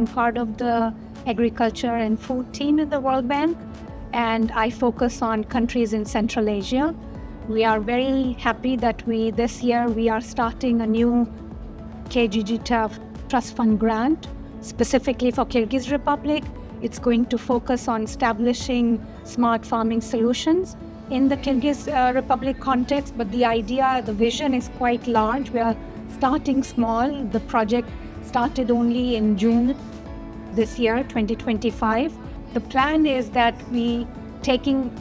I'm part of the agriculture and food team in the World Bank, and I focus on countries in Central Asia. We are very happy that this year we are starting a new KGGTF Trust Fund grant specifically for Kyrgyz Republic. It's going to focus on establishing smart farming solutions in the Kyrgyz Republic context, but the idea, the vision is quite large. We are starting small. The project started only in June this year, 2025. The plan is that we taking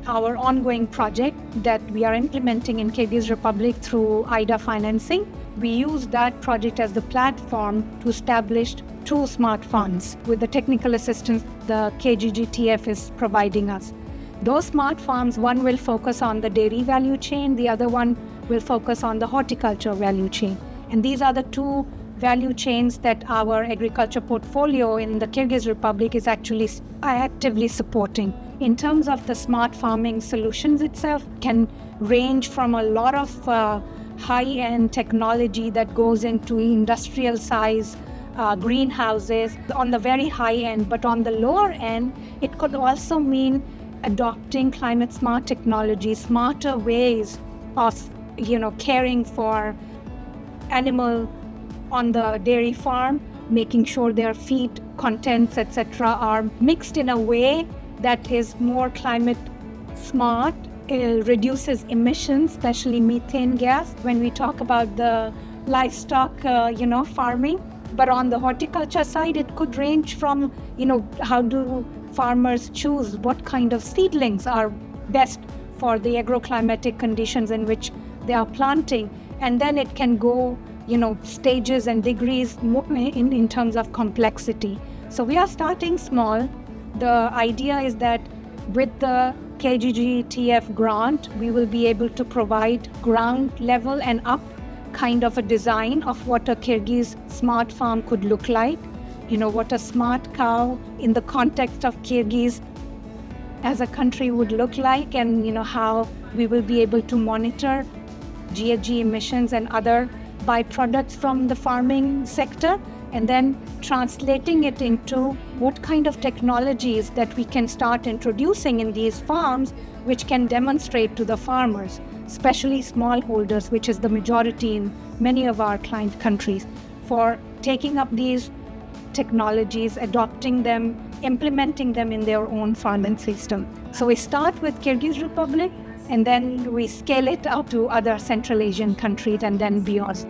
our ongoing project that we are implementing in Kyrgyz Republic through IDA financing. We use that project as the platform to establish 2 smart farms with the technical assistance the KGGTF is providing us. Those smart farms, one will focus on the dairy value chain, the other one will focus on the horticulture value chain. And these are the 2 value chains that our agriculture portfolio in the Kyrgyz Republic is actually actively supporting. In terms of the smart farming solutions itself, can range from a lot of high-end technology that goes into industrial size greenhouses on the very high end, but on the lower end, it could also mean adopting climate smart technology, smarter ways of caring for animal on the dairy farm, making sure their feed contents, etc., are mixed in a way that is more climate smart. It reduces emissions, especially methane gas, when we talk about the livestock, farming. But on the horticulture side, it could range from, how do farmers choose what kind of seedlings are best for the agroclimatic conditions in which they are planting. And then it can go, stages and degrees in terms of complexity. So we are starting small. The idea is that with the KGGTF grant, we will be able to provide ground level and up kind of a design of what a Kyrgyz smart farm could look like. What a smart cow in the context of Kyrgyz as a country would look like, and how we will be able to monitor GHG emissions and other byproducts from the farming sector, and then translating it into what kind of technologies that we can start introducing in these farms, which can demonstrate to the farmers, especially smallholders, which is the majority in many of our client countries, for taking up these technologies, adopting them, implementing them in their own farming system. So we start with Kyrgyz Republic, and then we scale it up to other Central Asian countries and then beyond.